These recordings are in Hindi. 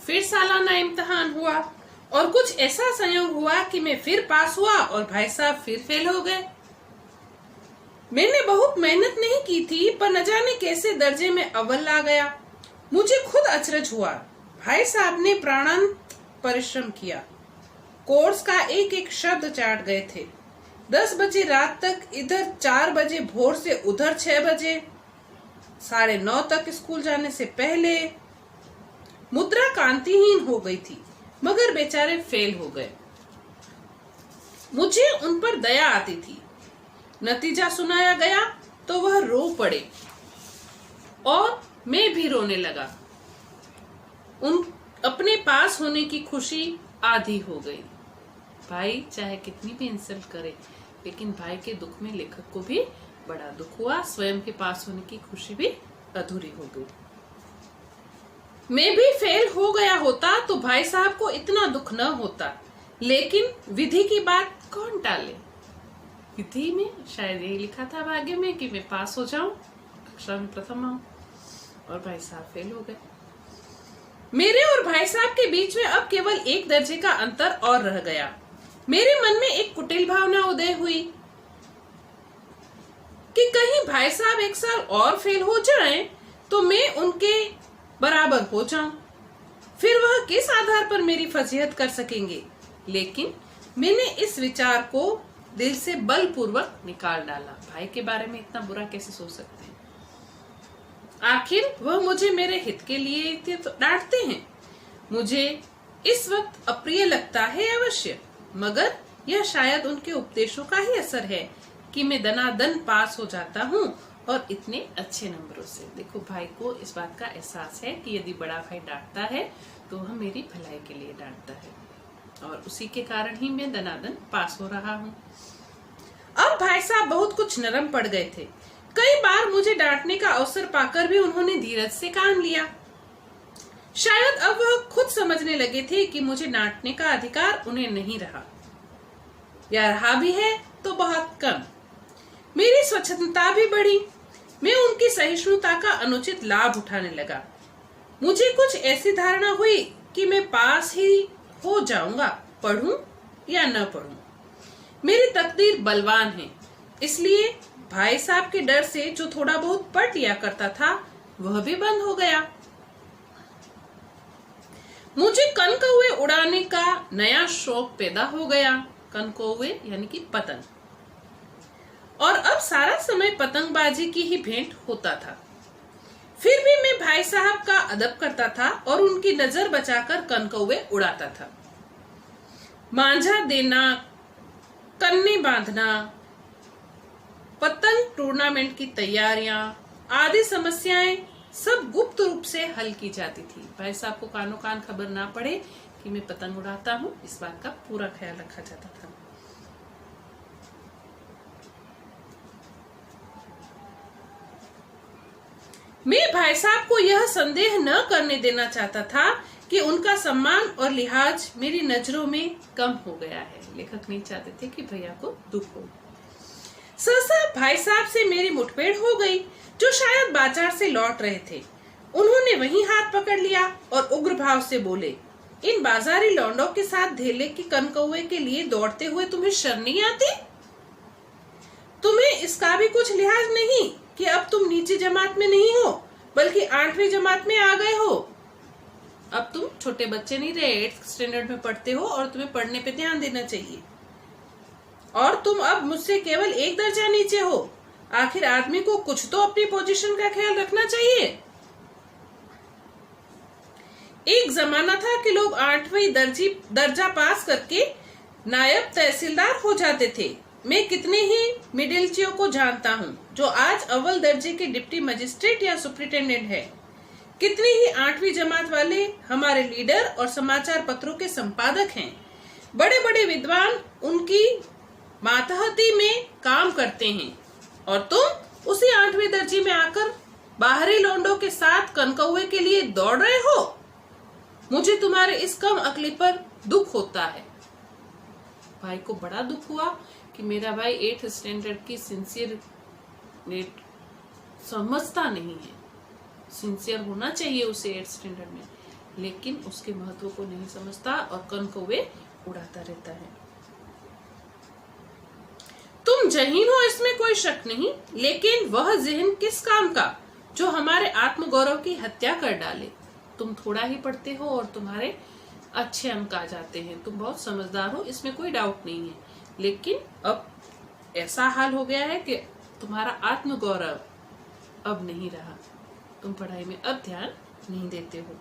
फिर सालाना इम्तिहान हुआ और कुछ ऐसा संयोग हुआ कि मैं फिर पास हुआ और भाई साहब फिर फेल हो गए। मैंने बहुत मेहनत नहीं की थी, पर न जाने कैसे दर्जे में अव्वल आ गया। मुझे खुद अचरज हुआ। भाई साहब ने प्राणांत परिश्रम किया, कोर्स का एक एक शब्द चाट गए थे। 10 बजे रात तक इधर, 4 बजे भोर से उधर, 6 बजे 9:30 तक स्कूल जाने से पहले। मुद्रा कांतिहीन हो गई थी, मगर बेचारे फेल हो गए। मुझे उन पर दया आती थी। नतीजा सुनाया गया तो वह रो पड़े और मैं भी रोने लगा। उन अपने पास होने की खुशी आधी हो गई। भाई चाहे कितनी भी इंसल्ट करे, लेकिन भाई के दुख में लेखक को भी बड़ा दुख हुआ। स्वयं के पास होने की खुशी भी अधूरी हो गई। मैं भी फेल हो गया होता तो भाई साहब को इतना दुख न होता, लेकिन विधि की बात कौन टाले। विधि में शायद यही लिखा था भाग्य में कि मैं पास हो जाऊं, कक्षा में प्रथम आऊं, और भाई साहब फेल हो गए। मेरे और भाई साहब के बीच में अब केवल एक दर्जे का अंतर और रह गया। मेरे मन में एक कुटिल भावना उदय हुई कि कहीं भाई साहब एक साल और फेल हो जाएं तो मैं उनके बराबर हो जाऊं, फिर वह किस आधार पर मेरी फजीहत कर सकेंगे। लेकिन मैंने इस विचार को दिल से बलपूर्वक निकाल डाला। भाई के बारे में इतना बुरा कैसे सोच सकते हैं। आखिर वह मुझे मेरे हित के लिए तो डांटते हैं। मुझे इस वक्त अप्रिय लगता है अवश्य, मगर यह शायद उनके उपदेशों का ही असर है कि मैं दनादन पास हो जाता हूँ, और इतने अच्छे नंबरों से। देखो, भाई को इस बात का एहसास है कि यदि बड़ा भाई डांटता है तो वह मेरी भलाई के लिए डांटता है, और उसी के कारण ही मैं दनादन पास हो रहा हूँ। अब भाई साहब बहुत कुछ नरम पड़ गए थे। कई बार मुझे डांटने का अवसर पाकर भी उन्होंने धीरज से काम लिया। शायद अब वह खुद समझने लगे थे कि मुझे डांटने का अधिकार उन्हें नहीं रहा, या रहा भी है तो बहुत कम। मेरी स्वच्छता भी बढ़ी। मैं उनकी सहिष्णुता का अनुचित लाभ उठाने लगा। मुझे कुछ ऐसी धारणा हुई कि मैं पास ही हो जाऊंगा, पढ़ूं या न पढ़ूं। मेरी तकदीर बलवान है, इसलिए भाई साहब के डर से जो थोड़ा बहुत पढ़ लिया करता था वह भी बंद हो गया। मुझे कनकौवे उड़ाने का नया शौक पैदा हो गया। कनकौवे यानी कि पतंग, और अब सारा समय पतंगबाजी की ही भेंट होता था। फिर भी मैं भाई साहब का अदब करता था और उनकी नजर बचाकर कनकौवे उड़ाता था। मांझा देना, कन्ने बांधना, पतंग टूर्नामेंट की तैयारियां आदि समस्याएं सब गुप्त रूप से हल की जाती थी। भाई साहब को कानो कान खबर ना पड़े कि मैं पतंग उड़ाता हूँ, इस बात का पूरा ख्याल रखा जाता था। मैं भाई साहब को यह संदेह न करने देना चाहता था कि उनका सम्मान और लिहाज मेरी नजरों में कम हो गया है। लेखक नहीं चाहते थे कि भैया को दुख हो। सहसा भाई साहब से मेरी मुठभेड़ हो गई, जो शायद बाजार से लौट रहे थे। उन्होंने वहीं हाथ पकड़ लिया और उग्र भाव से बोले, इन बाजारी लौंडों के साथ धेले की कनकौवे के लिए दौड़ते हुए तुम्हें शर्म नहीं आती? तुम्हें इसका भी कुछ लिहाज नहीं कि अब तुम नीची जमात में नहीं हो, बल्कि 8वीं जमात में आ गए हो। अब तुम छोटे बच्चे नहीं रहे, 8th स्टैंडर्ड में पढ़ते हो और तुम्हें पढ़ने पे ध्यान देना चाहिए। और तुम अब मुझसे केवल एक दर्जा नीचे हो। आखिर आदमी को कुछ तो अपनी पोजीशन का ख्याल रखना चाहिए। एक जमाना था कि लोग 8वीं दर्जा पास करके नायब तहसीलदार हो जाते थे। मैं कितने ही मिडिलचियों को जानता हूँ जो आज अव्वल दर्जे के डिप्टी मजिस्ट्रेट या सुपरिटेंडेंट है। कितने ही 8वीं जमात वाले हमारे लीडर और समाचार पत्रों के संपादक हैं। बड़े बड़े विद्वान उनकी मातहती में काम करते हैं, और तुम उसी 8वीं दर्जे में आकर बाहरी लौंडों के साथ कनकौवे के लिए दौड़ रहे हो। मुझे तुम्हारे इस कम अक्ली पर दुख होता है। भाई को बड़ा दुख हुआ कि मेरा भाई 8th स्टैंडर्ड की सिंसियर समझता नहीं है। सिंसियर होना चाहिए उसे 8th स्टैंडर्ड में, लेकिन उसके महत्व को नहीं समझता और कण को वे उड़ाता रहता है। तुम जहीन हो, इसमें कोई शक नहीं, लेकिन वह जहन किस काम का जो हमारे आत्मगौरव की हत्या कर डाले। तुम थोड़ा ही पढ़ते हो और तुम्हारे अच्छे अंक आ जाते हैं। तुम बहुत समझदार हो, इसमें कोई डाउट नहीं है, लेकिन अब ऐसा हाल हो गया है कि तुम्हारा आत्मगौरव अब नहीं रहा। तुम पढ़ाई में अब ध्यान नहीं देते हो।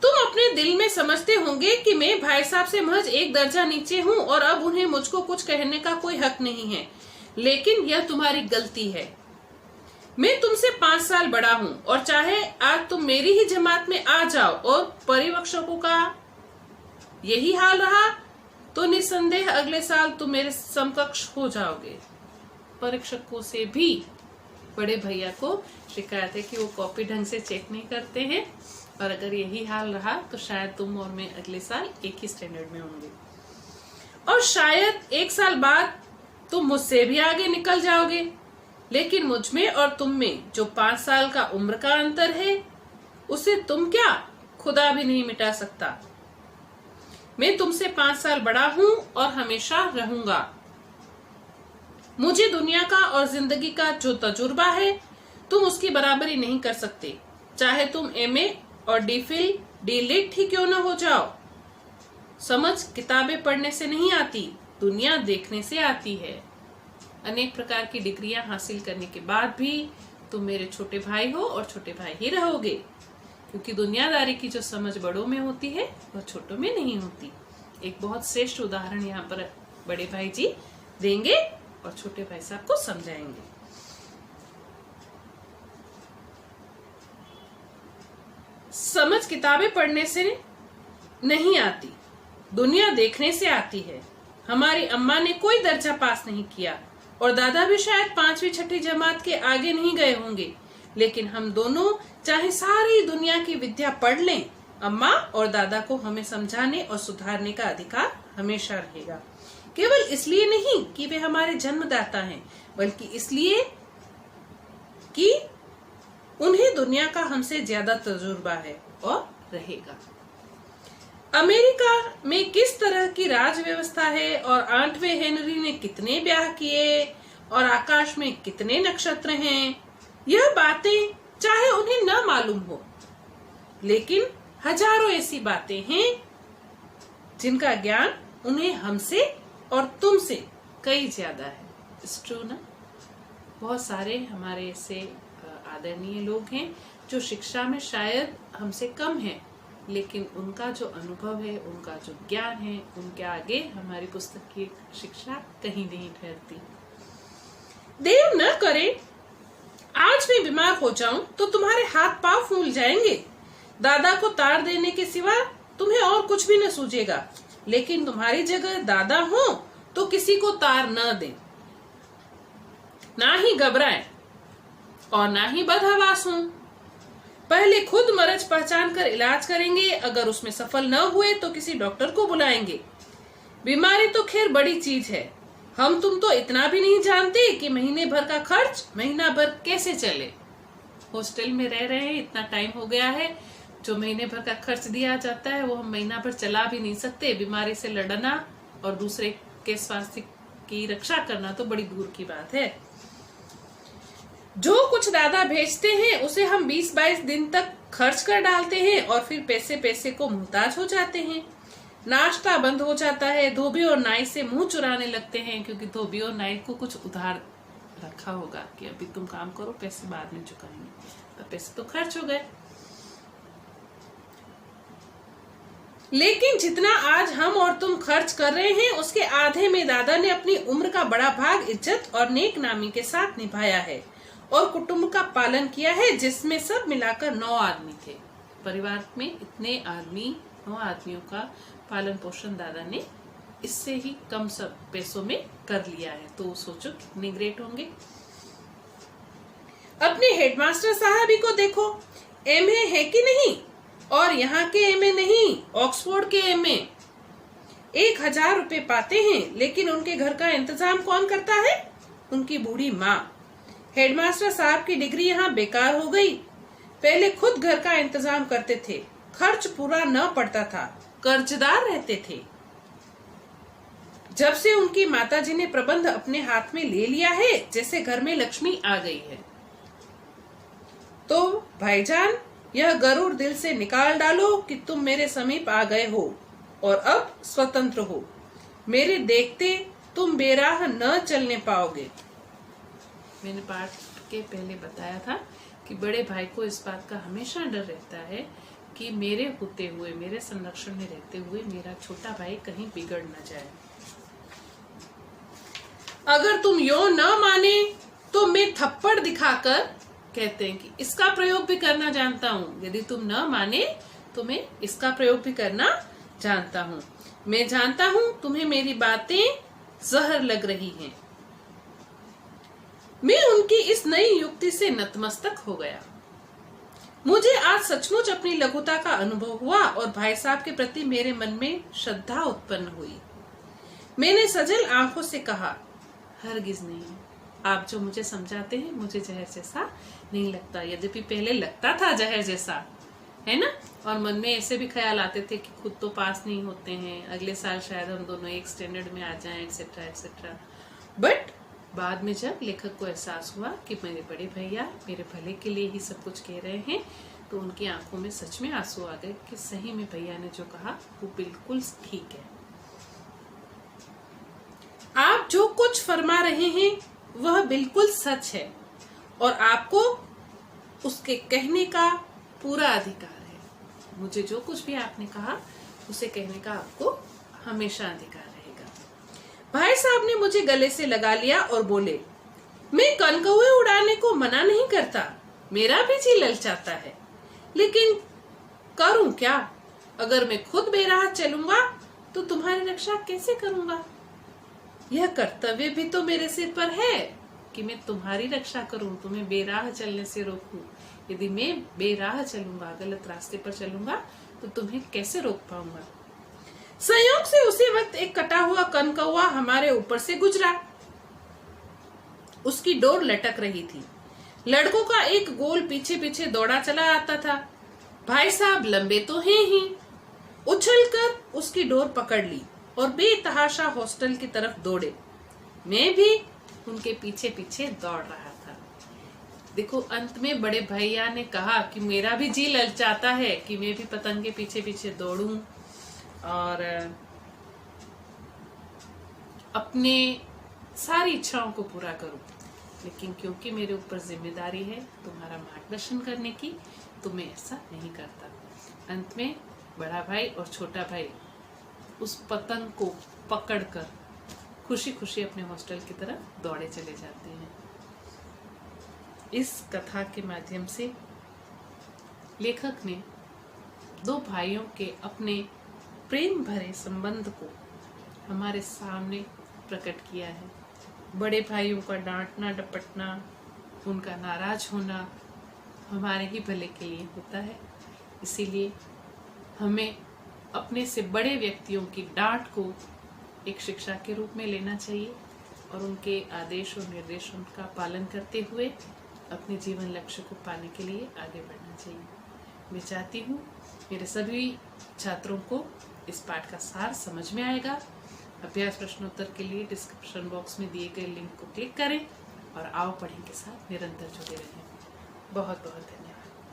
तुम अपने दिल में समझते होंगे कि मैं भाई साहब से महज एक दर्जा नीचे हूं और अब उन्हें मुझको कुछ कहने का कोई हक नहीं है, लेकिन यह तुम्हारी गलती है। मैं तुमसे 5 साल बड़ा हूं और चाहे आज तुम मेरी ही जमात में आ जाओ और परिवक्षकों का यही हाल रहा तो निस्संदेह अगले साल तुम मेरे समकक्ष हो जाओगे। परीक्षकों से भी बड़े भैया को शिकायत है कि वो कॉपी ढंग से चेक नहीं करते हैं, और अगर यही हाल रहा तो शायद तुम और मैं अगले साल एक ही स्टैंडर्ड में होंगे, और शायद 1 साल बाद तुम मुझसे भी आगे निकल जाओगे। लेकिन मुझ में और तुम में जो 5 साल का उम्र का अंतर है, उसे तुम क्या खुदा भी नहीं मिटा सकता। मैं तुमसे 5 साल बड़ा हूं और हमेशा रहूंगा। मुझे दुनिया का और जिंदगी का जो तजुर्बा है, तुम उसकी बराबरी नहीं कर सकते, चाहे तुम MA और DPhil D.Litt ही क्यों न हो जाओ। समझ किताबें पढ़ने से नहीं आती, दुनिया देखने से आती है। अनेक प्रकार की डिग्रियां हासिल करने के बाद भी तुम मेरे छोटे भाई हो और छोटे भाई ही रहोगे, क्योंकि दुनियादारी की जो समझ बड़ों में होती है वह छोटों में नहीं होती। एक बहुत श्रेष्ठ उदाहरण यहाँ पर बड़े भाई जी देंगे और छोटे भाई साहब को समझाएंगे। समझ किताबें पढ़ने से नहीं आती, दुनिया देखने से आती है। हमारी अम्मा ने कोई दर्जा पास नहीं किया और दादा भी शायद 5वीं 6ठी जमात के आगे नहीं गए होंगे, लेकिन हम दोनों चाहे सारी दुनिया की विद्या पढ़ लें, अम्मा और दादा को हमें समझाने और सुधारने का अधिकार हमेशा रहेगा। केवल इसलिए नहीं कि वे हमारे जन्मदाता हैं, बल्कि इसलिए कि उन्हें दुनिया का हमसे ज्यादा तजुर्बा है और रहेगा। अमेरिका में किस तरह की राज व्यवस्था है और 8वें हेनरी ने कितने ब्याह किए और आकाश में कितने नक्षत्र हैं, यह बातें चाहे उन्हें न मालूम हो, लेकिन हजारों ऐसी बातें हैं जिनका ज्ञान उन्हें हमसे और तुमसे कई ज्यादा है। इट्स ट्रू ना। बहुत सारे हमारे ऐसे आदरणीय लोग हैं जो शिक्षा में शायद हमसे कम हैं, लेकिन उनका जो अनुभव है, उनका जो ज्ञान है, उनके आगे हमारी पुस्तक की शिक्षा कहीं नहीं ठहरती। देव न करे आज मैं बीमार हो जाऊं तो तुम्हारे हाथ पांव फूल जाएंगे। दादा को तार देने के सिवा तुम्हें और कुछ भी न सूझेगा, लेकिन तुम्हारी जगह दादा हो तो किसी को तार न दें, ना ही घबराएं और ना ही बदहवास हों। पहले खुद मर्ज पहचान कर इलाज करेंगे, अगर उसमें सफल न हुए तो किसी डॉक्टर को बुलाएंगे। बीमारी तो खैर बड़ी चीज है, हम तुम तो इतना भी नहीं जानते कि महीने भर का खर्च महीना भर कैसे चले। हॉस्टल में रह रहे हैं, इतना टाइम हो गया है, जो महीने भर का खर्च दिया जाता है वो हम महीना भर चला भी नहीं सकते। बीमारी से लड़ना और दूसरे के स्वास्थ्य की रक्षा करना तो बड़ी दूर की बात है। जो कुछ दादा भेजते हैं उसे हम 20-22 दिन तक खर्च कर डालते हैं और फिर पैसे पैसे को मुहताज हो जाते हैं। नाश्ता बंद हो जाता है, धोबी और नाई से मुंह चुराने लगते हैं, क्योंकि धोबी और नाई को कुछ उधार रखा होगा कि अभी तुम काम करो, पैसे बाद में चुकाएंगे, तो पैसे तो खर्च हो गए। लेकिन जितना आज हम और तुम खर्च कर रहे हैं, उसके आधे में दादा ने अपनी उम्र का बड़ा भाग इज्जत और नेक नामी के साथ निभाया है और कुटुंब का पालन किया है, जिसमें सब मिलाकर 9 आदमी थे। परिवार में इतने आदमी, 9 आदमियों का पालन पोषण दादा ने इससे ही कम सब पैसों में कर लिया है, तो सोचो कितने ग्रेट होंगे। अपने हेडमास्टर साहब ही को देखो, MA है कि नहीं, और यहाँ के MA नहीं, ऑक्सफोर्ड के MA। 1000 रुपए पाते हैं, लेकिन उनके घर का इंतजाम कौन करता है? उनकी बूढ़ी माँ। हेडमास्टर साहब की डिग्री यहाँ बेकार हो गई। पहले खुद घर का इंतजाम करते थे, खर्च पूरा न पड़ता था, कर्जदार रहते थे। जब से उनकी माताजी ने प्रबंध अपने हाथ में ले लिया है, जैसे घर में लक्ष्मी आ गई है। तो भाईजान, यह गरुड़ दिल से निकाल डालो कि तुम मेरे समीप आ गए हो और अब स्वतंत्र हो। मेरे देखते तुम बेराह न चलने पाओगे। मैंने पाठ के पहले बताया था कि बड़े भाई को इस बात का हमेशा डर रहता है कि मेरे होते हुए, मेरे संरक्षण में रहते हुए मेरा छोटा भाई कहीं बिगड़ न जाए। अगर तुम यो न माने तो मैं थप्पड़ दिखाकर, कहते हैं कि इसका प्रयोग भी करना जानता हूँ। यदि तुम न माने तो मैं इसका प्रयोग भी करना जानता हूँ। मैं जानता हूँ तुम्हें मेरी बातें जहर लग रही हैं। मैं उनकी इस नई युक्ति से नतमस्तक हो गया। मुझे आज सचमुच अपनी लघुता का अनुभव हुआ और भाई साहब के प्रति मेरे मन में श्रद्धा उत्पन्न हुई। मैंने सजल आंखों से कहा, हरगिज नहीं, आप जो मुझे समझाते हैं मुझे जहर जैसा नहीं लगता। यद्यपि पहले लगता था जहर जैसा, है ना, और मन में ऐसे भी ख्याल आते थे कि खुद तो पास नहीं होते हैं, अगले साल शायद हम दोनों एक स्टैंडर्ड में आ जाएं, एक्सेट्रा एक्सेट्रा। बट बाद में जब लेखक को एहसास हुआ कि मेरे बड़े भैया मेरे भले के लिए ही सब कुछ कह रहे हैं, तो उनकी आंखों में सच में आंसू आ गए कि सही में भैया ने जो कहा वो बिल्कुल ठीक है। आप जो कुछ फरमा रहे हैं वह बिल्कुल सच है और आपको उसके कहने का पूरा अधिकार है। मुझे जो कुछ भी आपने कहा उसे कहने का आपको हमेशा अधिकार रहेगा। भाई साहब ने मुझे गले से लगा लिया और बोले, मैं कनकौए उड़ाने को मना नहीं करता, मेरा भी जी ललचाता है, लेकिन करूं क्या? अगर मैं खुद बेराह चलूंगा तो तुम्हारी रक्षा कैसे करूंगा? यह कर्तव्य भी तो मेरे सिर पर है कि मैं तुम्हारी रक्षा करूं, तुम्हें बेराह चलने से रोकूं। यदि मैं बेराह चलूंगा, गलत रास्ते पर चलूंगा, तो तुम्हें कैसे रोक पाऊंगा? संयोग से उसी वक्त एक कटा हुआ कनकौआ हमारे ऊपर से गुजरा। उसकी डोर लटक रही थी। लड़कों का एक गोल पीछे पीछे दौड़ा चला आता था। भाई साहब लंबे तो हैं ही, उछलकर उसकी डोर पकड़ ली और बेतहाशा हॉस्टल की तरफ दौड़े। मैं भी उनके पीछे पीछे दौड़ रहा था। देखो, अंत में बड़े भैया ने कहा कि मेरा भी जी ललचाता है कि मैं भी पतंग के पीछे पीछे दौड़ूं और अपने सारी इच्छाओं को पूरा करूं, लेकिन क्योंकि मेरे ऊपर जिम्मेदारी है तुम्हारा मार्गदर्शन करने की, तो मैं ऐसा नहीं करता। अंत में बड़ा भाई और छोटा भाई उस पतंग को पकड़कर खुशी खुशी अपने हॉस्टल की तरफ दौड़े चले जाते हैं। इस कथा के माध्यम से लेखक ने दो भाइयों के अपने प्रेम भरे संबंध को हमारे सामने प्रकट किया है। बड़े भाइयों का डांटना डपटना, उनका नाराज होना हमारे ही भले के लिए होता है। इसीलिए हमें अपने से बड़े व्यक्तियों की डांट को एक शिक्षा के रूप में लेना चाहिए और उनके आदेश और निर्देशों का पालन करते हुए अपने जीवन लक्ष्य को पाने के लिए आगे बढ़ना चाहिए। मैं चाहती हूँ मेरे सभी छात्रों को इस पाठ का सार समझ में आएगा। अभ्यास प्रश्नोत्तर के लिए डिस्क्रिप्शन बॉक्स में दिए गए लिंक को क्लिक करें और आओ पढ़ें के साथ निरंतर जुड़े रहें। बहुत बहुत धन्यवाद।